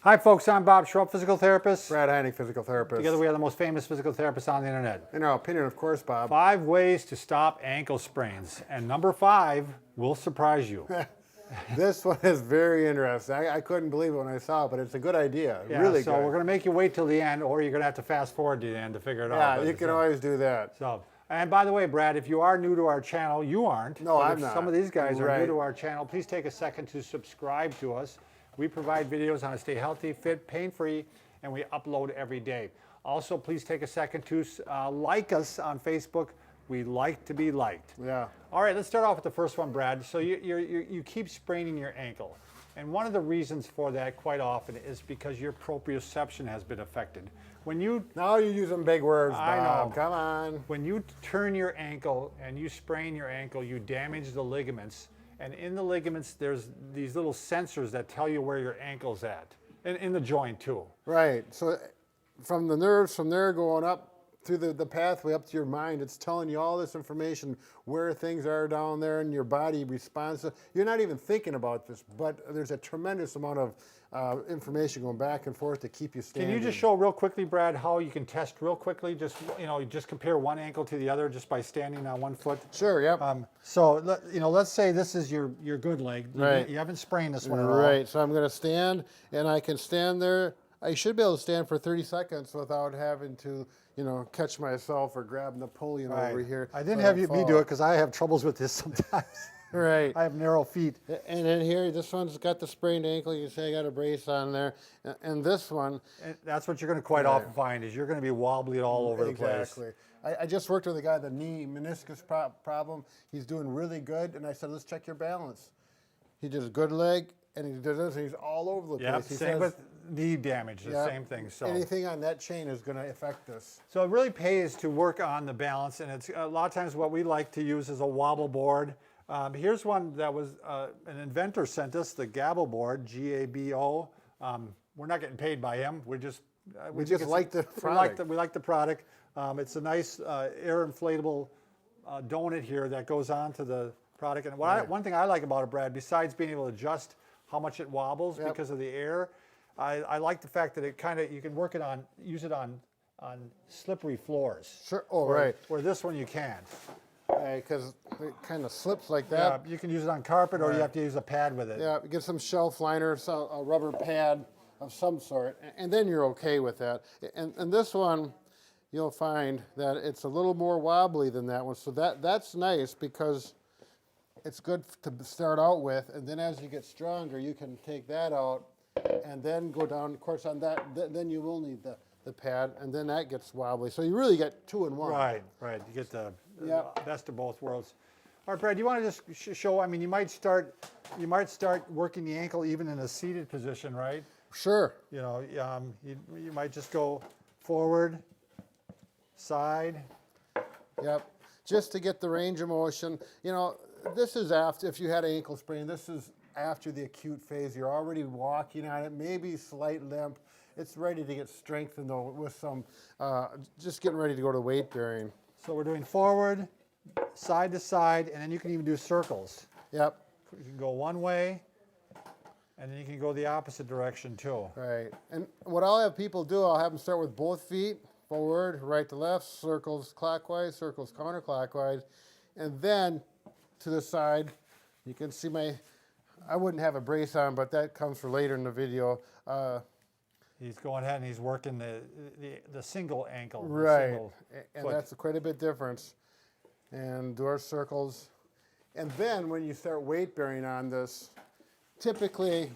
Hi folks, I'm Bob Schrupp, physical therapist. Brad Heineck, physical therapist. Together we are the most famous physical therapists on the internet. In our opinion, of course, Bob. 5 ways to stop ankle sprains. And number 5 will surprise you. This one is very interesting. I couldn't believe it when I saw it, but it's a good idea. Yeah, really so good. we're going to make you wait till the end, or you're going to have to fast forward to the end to figure it out. Yeah, But you can always do that. So, and by the way, Brad, if you are new to our channel, you aren't. No, but I'm if not. Some of these guys are new Right. to our channel. Please take a second to subscribe to us. We provide videos on how to stay healthy, fit, pain-free, and we upload every day. Also, please take a second to like us on Facebook. We like to be liked. Yeah. All right, let's start off with the first one, Brad. So you keep spraining your ankle. And one of the reasons for that quite often is because your proprioception has been affected. When you Now you're using big words, Bob. I know. Come on. When you turn your ankle and you sprain your ankle, you damage the ligaments. And in the ligaments, there's these little sensors that tell you where your ankle's at. And in the joint, too. Right. So from the nerves, from there going up through the pathway up to your mind, it's telling you all this information, where things are down there, and your body responds. You're not even thinking about this, but there's a tremendous amount of information going back and forth to keep you standing. Can you just show real quickly, Brad, how you can test real quickly? Just just compare one ankle to the other just by standing on one foot. Sure. Yep. So let's say this is your good leg. Right. You haven't sprained this one at all. Right. So I'm going to stand, and I can stand there. I should be able to stand for 30 seconds without having to, catch myself or grab Napoleon over here. I didn't so have don't me fall. do it because I have troubles with this sometimes. Right. I have narrow feet. And then here, this one's got the sprained ankle. You can see I got a brace on there. And this one. And that's what you're going to quite often find is you're going to be wobbly all over the place. Exactly. I just worked with a guy, the knee meniscus problem. He's doing really good. And I said, let's check your balance. He did a good leg, and he did this, and he's all over the Yep, place. He same says, with knee damage, the yep, same thing. So anything on that chain is going to affect this. So it really pays to work on the balance, and it's a lot of times what we like to use is a wobble board. Here's one that was an inventor sent us, the Gabo board, G-A-B-O. We're not getting paid by him. We just like the product. We like the product. It's a nice air inflatable donut here that goes onto the product. And one thing I like about it, Brad, besides being able to adjust how much it wobbles because of the air, I like the fact that you can use it on slippery floors. Sure. Oh, right. Where this one you can't. Because it kind of slips like that. Yeah, you can use it on carpet, or you have to use a pad with it. Yeah, get some shelf liner, a rubber pad of some sort, and then you're okay with that. And this one, you'll find that it's a little more wobbly than that one. So that's nice because it's good to start out with, and then as you get stronger, you can take that out and then go down. Of course, on that, then you will need the pad, and then that gets wobbly. So you really get 2 in 1. Right. You get the best of both worlds. All right, Brad, do you want to just show? I mean, you might start working the ankle even in a seated position, right? Sure. You might just go forward, side. Yep. Just to get the range of motion. This is after, if you had an ankle sprain, this is after the acute phase. You're already walking on it, maybe slight limp. It's ready to get strengthened though with some, just getting ready to go to weight bearing. So we're doing forward, side to side, and then you can even do circles. Yep. You can go one way, and then you can go the opposite direction too. Right. And what I'll have people do, I'll have them start with both feet, forward, right to left, circles clockwise, circles counterclockwise, and then to the side. You can see I wouldn't have a brace on, but that comes for later in the video. He's going ahead and he's working the single ankle. Right, and that's quite a bit difference. And do our circles. And then when you start weight bearing on this, typically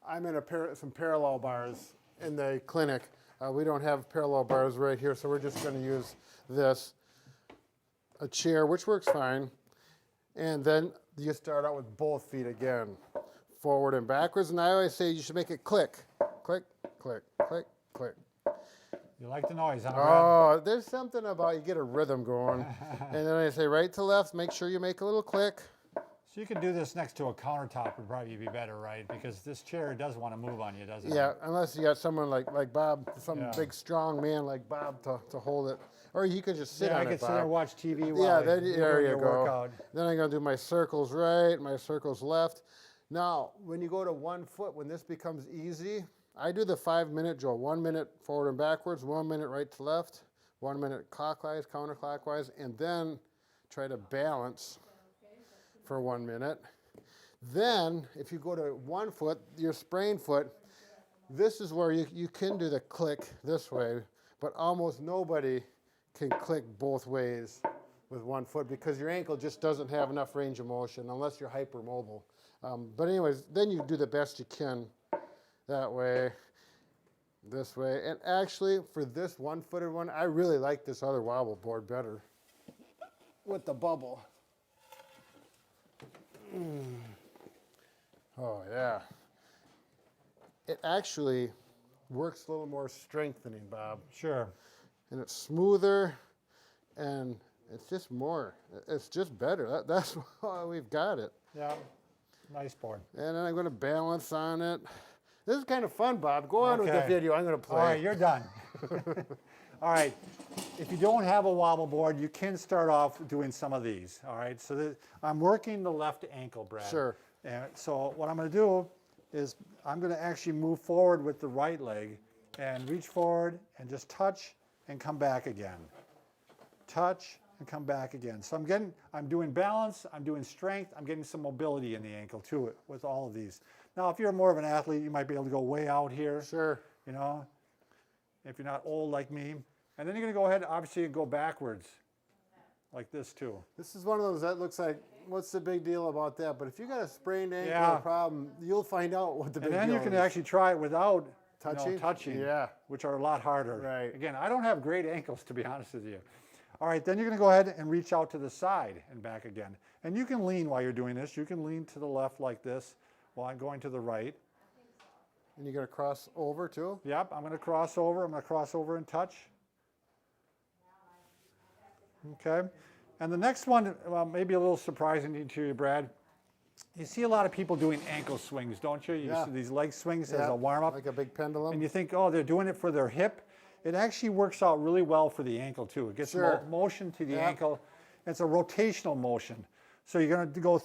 I'm in some parallel bars in the clinic. We don't have parallel bars right here, so we're just going to use this, a chair, which works fine. And then you start out with both feet again, forward and backwards. And I always say you should make it click, click, click, click, click. You like the noise, huh, Brad? Oh, there's something about you get a rhythm going. And then I say right to left, make sure you make a little click. So you could do this next to a countertop would probably be better, right? Because this chair does want to move on you, doesn't it? Yeah, unless you got someone like Bob, some big strong man like Bob to hold it. Or you could just sit on it, I could sit Bob. there and watch TV while Yeah, you're there doing you your go. workout. Then I'm going to do my circles right, my circles left. Now, when you go to 1 foot, when this becomes easy, I do the 5-minute drill. 1 minute forward and backwards, 1 minute right to left, 1 minute clockwise, counterclockwise, and then try to balance for 1 minute. Then, if you go to 1 foot, your sprain foot, this is where you can do the click this way, but almost nobody can click both ways with 1 foot because your ankle just doesn't have enough range of motion unless you're hypermobile. But anyways, then you do the best you can that way, this way. And actually, for this 1-footed one, I really like this other wobble board better with the bubble. Oh, yeah. It actually works a little more strengthening, Bob. Sure. And it's smoother, and it's just more. It's just better. That's why we've got it. Yeah. Nice board. And then I'm going to balance on it. This is kind of fun, Bob. Go on with the video. I'm going to play. All right, you're done. All right. If you don't have a wobble board, you can start off doing some of these. All right. So I'm working the left ankle, Brad. Sure. And so what I'm going to do is I'm going to actually move forward with the right leg and reach forward and just touch and come back again. Touch and come back again. So I'm doing balance, I'm doing strength, I'm getting some mobility in the ankle too with all of these. Now, if you're more of an athlete, you might be able to go way out here. Sure. You know, if you're not old like me. And then you're going to go ahead, obviously, and go backwards like this too. This is one of those that looks like, what's the big deal about that? But if you got a sprained ankle Yeah. problem, you'll find out what the big deal is. And then you can actually try it without touching, yeah, which are a lot harder. Right. Again, I don't have great ankles, to be honest with you. All right, then you're going to go ahead and reach out to the side and back again. And you can lean while you're doing this. You can lean to the left like this while I'm going to the right. And you're going to cross over too? Yep, I'm going to cross over. I'm going to cross over and touch. Okay. And the next one, well, maybe a little surprising to you, Brad. You see a lot of people doing ankle swings, don't you? You see these leg swings as a warm-up. Like a big pendulum. And you think, oh, they're doing it for their hip. It actually works out really well for the ankle too. It gets motion to the ankle. It's a rotational motion. So you're going to go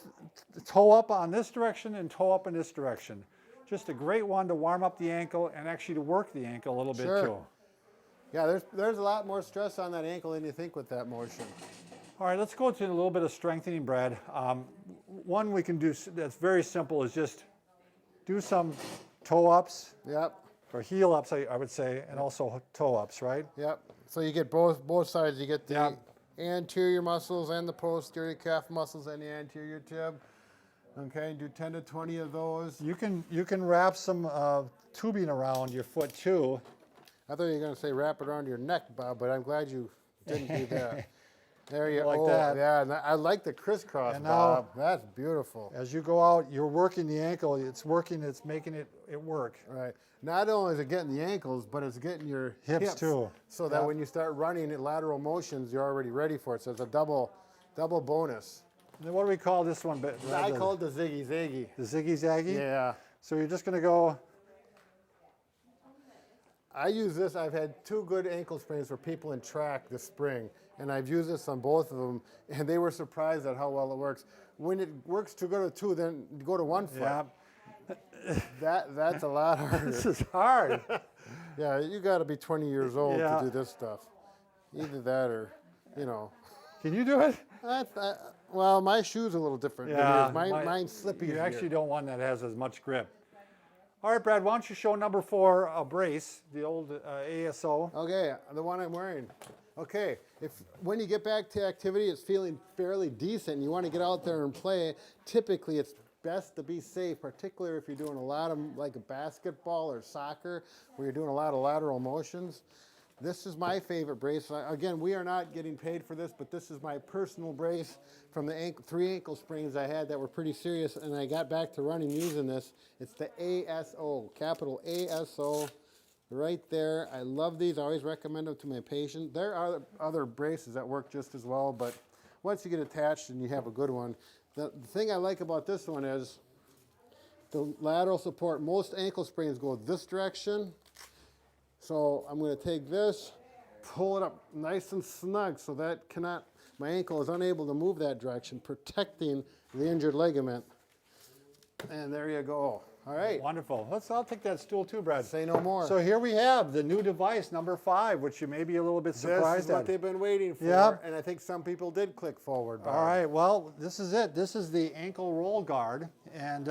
toe up on this direction and toe up in this direction. Just a great one to warm up the ankle and actually to work the ankle a little bit too. Yeah, there's a lot more stress on that ankle than you think with that motion. All right, let's go to a little bit of strengthening, Brad. One we can do that's very simple is just do some toe ups. Yep. Or heel ups, I would say, and also toe ups, right? Yep. So you get both sides. You get the anterior muscles and the posterior calf muscles and the anterior tib. Okay, do 10 to 20 of those. You can wrap some tubing around your foot too. I thought you were going to say wrap it around your neck, Bob, but I'm glad you didn't do that. There you go. Like that. Yeah, I like the crisscross, Bob. That's beautiful. As you go out, you're working the ankle. It's working. It's making it work. Right. Not only is it getting the ankles, but it's getting your hips too. So that when you start running in lateral motions, you're already ready for it. So it's a double bonus. And then what do we call this one? I call it the ziggy zaggy. The ziggy zaggy? Yeah. So you're just going to go. I use this. I've had 2 good ankle sprains for people in track this spring, and I've used this on both of them, and they were surprised at how well it works. When it works to go to 2, then go to 1 foot. Yeah. That's a lot harder. This is hard. Yeah, you got to be 20 years old to do this stuff. Either that or, you know. Can you do it? Well, my shoe's a little different than yours. Mine's slippy. You actually don't want that has as much grip. All right, Brad, why don't you show number 4, a brace, the old ASO. Okay, the one I'm wearing. Okay, when you get back to activity, it's feeling fairly decent, and you want to get out there and play, typically it's best to be safe, particularly if you're doing a lot of like a basketball or soccer, where you're doing a lot of lateral motions. This is my favorite brace. Again, we are not getting paid for this, but this is my personal brace from the 3 ankle sprains I had that were pretty serious, and I got back to running using this. It's the ASO, capital ASO, right there. I love these. I always recommend them to my patients. There are other braces that work just as well, but once you get attached and you have a good one, the thing I like about this one is the lateral support. Most ankle sprains go this direction. So I'm going to take this, pull it up nice and snug so that my ankle is unable to move that direction, protecting the injured ligament. And there you go. All right. Wonderful. I'll take that stool too, Brad. Say no more. So here we have the new device, number 5, which you may be a little bit surprised This is what at. they've been waiting for, Yep. and I think some people did click forward. Bob. All right, well, this is it. This is the ankle roll guard. And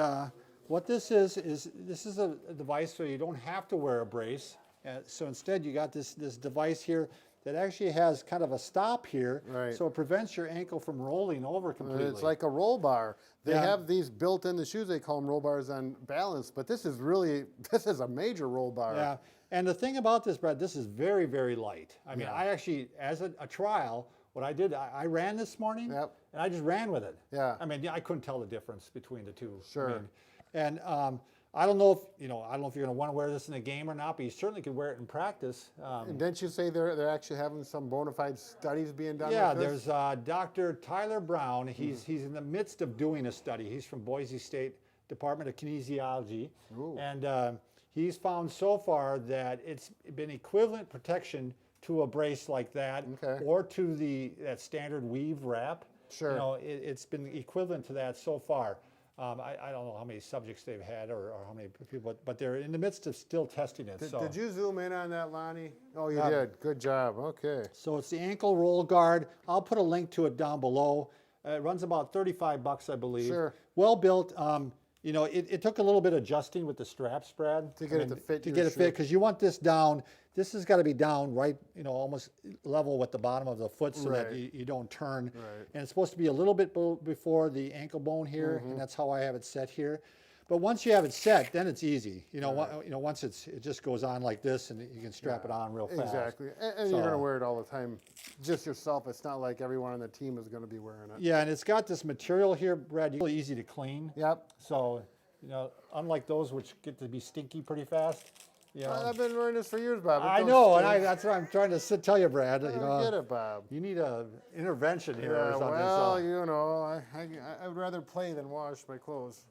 what this is this is a device so you don't have to wear a brace. So instead, you got this device here that actually has kind of a stop here, Right. so it prevents your ankle from rolling over completely. It's like a roll bar. They Yeah. have these built in the shoes. They call them roll bars on balance, but this is a major roll bar. Yeah, and the thing about this, Brad, this is very, very light. I mean, Yeah. I actually, as a trial, what I did, I ran this morning, Yep. and I just ran with it. Yeah. I mean, I couldn't tell the difference between the two. Sure. I mean, and I don't know if you're going to want to wear this in a game or not, but you certainly could wear it in practice. And didn't you say they're actually having some bona fide studies being done? Yeah, with this? there's Dr. Tyler Brown. He's in the midst of doing a study. He's from Boise State Department of Kinesiology. Ooh. And he's found so far that it's been equivalent protection to a brace like that, Okay. or to that standard weave wrap. Sure. You know, it's been equivalent to that so far. I don't know how many subjects they've had or how many people, but they're in the midst of still testing it. Did you zoom in on that, Lonnie? Oh, you Yeah. did. Good job. Okay. So it's the ankle roll guard. I'll put a link to it down below. It runs about $35, I believe. Sure. Well built. You know, it took a little bit of adjusting with the straps, Brad. To get it to fit To your get it shoe. fit, because you want this down. This has got to be down right, you know, almost level with the bottom of the foot so that Right. you don't turn. Right. And it's supposed to be a little bit before the ankle bone here, Mm-hmm. and that's how I have it set here. But once you have it set, then it's easy. You know, once it just goes on like this, and you can strap it on real fast. Exactly. And So- you're going to wear it all the time. Just yourself. It's not like everyone on the team is going to be wearing it. Yeah, and it's got this material here, Brad, really easy to clean. Yep. So, you know, unlike those which get to be stinky pretty fast. You know, I've been wearing this for years, Bob. It I don't know, and stink. that's what I'm trying to tell you, Brad. I You don't get know, it, Bob. you need a intervention here or Yeah, something. well, you know, I'd rather play than wash my clothes.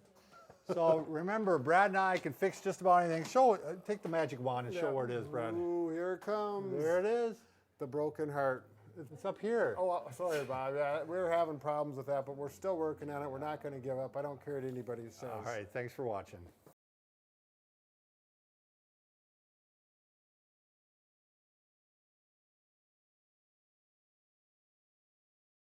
So remember, Brad and I can fix just about anything. Take the magic wand and show where it is, Brad. Ooh, here it comes. There it is. The broken heart. It's up here. Oh, sorry, Bob. Yeah, we're having problems with that, but we're still working on it. We're not going to give up. I don't care what anybody says. All right, thanks for watching.